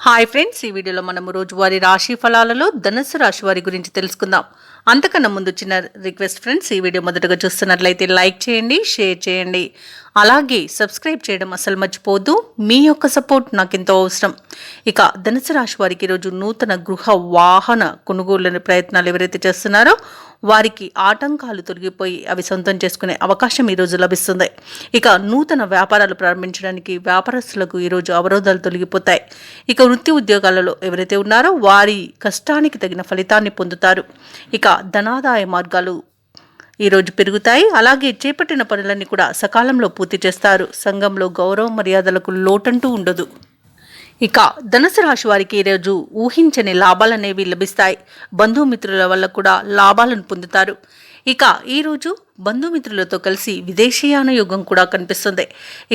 Hi friends, ఈ వీడియోలో మనము రోజువారీ రాశి ఫలాలలో ధనుసు రాశి వారి గురించి తెలుసుకుందాం. అంతకన్నా ముందు చిన్న రిక్వెస్ట్ ఫ్రెండ్స్, ఈ వీడియో మొదటగా చూస్తున్నట్లయితే లైక్ చేయండి, షేర్ చేయండి, అలాగే సబ్స్క్రైబ్ చేయడం అసలు మర్చిపోవద్దు. మీ యొక్క సపోర్ట్ నాకు ఎంతో అవసరం. ఇక ధనుసు రాశి వారికి ఈరోజు నూతన గృహ వాహన కొనుగోలు ప్రయత్నాలు ఎవరైతే చేస్తున్నారో వారికి ఆటంకాలు తొలగిపోయి అవి సొంతం చేసుకునే అవకాశం ఈరోజు లభిస్తుంది. ఇక నూతన వ్యాపారాలు ప్రారంభించడానికి వ్యాపారస్తులకు ఈరోజు అవరోధాలు తొలగిపోతాయి. ఇక వృత్తి ఉద్యోగాలలో ఎవరైతే ఉన్నారో వారి కష్టానికి తగిన ఫలితాన్ని పొందుతారు. ఇక ధనాదాయ మార్గాలు ఈరోజు పెరుగుతాయి. అలాగే చేపట్టిన పనులన్నీ కూడా సకాలంలో పూర్తి చేస్తారు. సంఘంలో గౌరవ మర్యాదలకు లోటంటూ ఉండదు. ఇక ధనుసు రాశి వారికి ఈరోజు ఊహించని లాభాలనేవి లభిస్తాయి. బంధుమిత్రుల వల్ల కూడా లాభాలను పొందుతారు. ఇక ఈరోజు బంధుమిత్రులతో కలిసి విదేశీయాన యోగం కూడా కనిపిస్తుంది.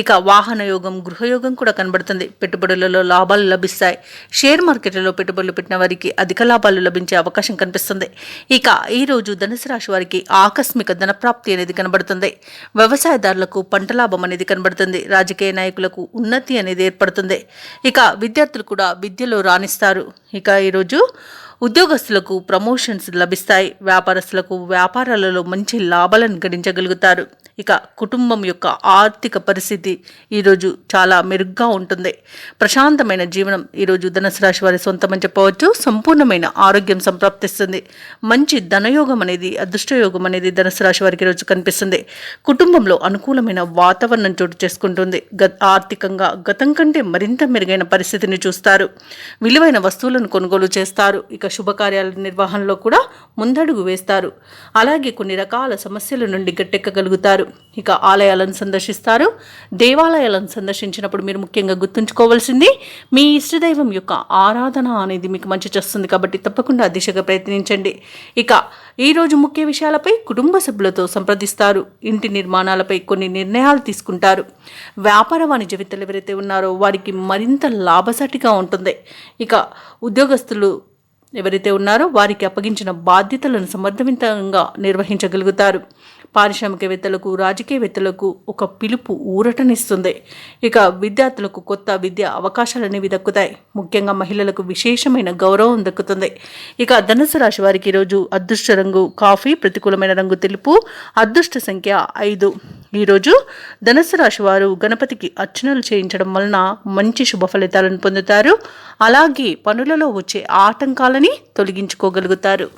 ఇక వాహన యోగం, గృహయోగం కూడా కనబడుతుంది. పెట్టుబడులలో లాభాలు లభిస్తాయి. షేర్ మార్కెట్లలో పెట్టుబడులు పెట్టిన వారికి అధిక లాభాలు లభించే అవకాశం కనిపిస్తుంది. ఇక ఈరోజు ధనుసు రాశి వారికి ఆకస్మిక ధనప్రాప్తి అనేది కనబడుతుంది. వ్యవసాయదారులకు పంట లాభం అనేది కనబడుతుంది. రాజకీయ నాయకులకు ఉన్నతి అనేది ఏర్పడుతుంది. ఇక విద్యార్థులు కూడా విద్యలో రాణిస్తారు. ఇక ఈరోజు ఉద్యోగస్తులకు ప్రమోషన్స్ లభిస్తాయి. వ్యాపారస్తులకు వ్యాపారాలలో మంచి లాభాలను గడించగలుగుతారు. ఇక కుటుంబం యొక్క ఆర్థిక పరిస్థితి ఈరోజు చాలా మెరుగ్గా ఉంటుంది. ప్రశాంతమైన జీవనం ఈరోజు ధనుసు రాశి వారి సొంతమని చెప్పవచ్చు. సంపూర్ణమైన ఆరోగ్యం సంప్రాప్తిస్తుంది. మంచి ధనయోగం అనేది, అదృష్టయోగం అనేది ధనుసు రాశి వారికి ఈరోజు కనిపిస్తుంది. కుటుంబంలో అనుకూలమైన వాతావరణం చోటు చేసుకుంటుంది. ఆర్థికంగా గతం కంటే మరింత మెరుగైన పరిస్థితిని చూస్తారు. విలువైన వస్తువులను కొనుగోలు చేస్తారు. ఇక శుభకార్యాల నిర్వహణలో కూడా ముందడుగు వేస్తారు. అలాగే కొన్ని రకాల సమస్యల నుండి గట్టెక్కగలుగుతారు. ఇక ఆలయాలను సందర్శిస్తారు. దేవాలయాలను సందర్శించినప్పుడు మీరు ముఖ్యంగా గుర్తుంచుకోవాల్సింది మీ ఇష్టదైవం యొక్క ఆరాధన అనేది మీకు మంచి చేస్తుంది. కాబట్టి తప్పకుండా ఆ దిశగా ప్రయత్నించండి. ఇక ఈరోజు ముఖ్య విషయాలపై కుటుంబ సభ్యులతో సంప్రదిస్తారు. ఇంటి నిర్మాణాలపై కొన్ని నిర్ణయాలు తీసుకుంటారు. వ్యాపార వాణిజ్యవేత్తలు ఎవరైతే ఉన్నారో వారికి మరింత లాభసాటిగా ఉంటుంది. ఇక ఉద్యోగస్తులు ఎవరైతే ఉన్నారో వారికి అప్పగించిన బాధ్యతలను సమర్థవంతంగా నిర్వహించగలుగుతారు. పారిశ్రామికవేత్తలకు, రాజకీయవేత్తలకు ఒక పిలుపు ఊరటనిస్తుంది. ఇక విద్యార్థులకు కొత్త విద్యా అవకాశాలనేవి దక్కుతాయి. ముఖ్యంగా మహిళలకు విశేషమైన గౌరవం దక్కుతుంది. ఇక ధనుసు రాశి వారికి ఈరోజు అదృష్ట రంగు కాఫీ, ప్రతికూలమైన రంగు తెలుపు, అదృష్ట సంఖ్య 5. ఈరోజు ధనుసు రాశి వారు గణపతికి అర్చనలు చేయించడం వలన మంచి శుభ ఫలితాలను పొందుతారు. అలాగే పనులలో వచ్చే ఆటంకాలని తొలగించుకోగలుగుతారు.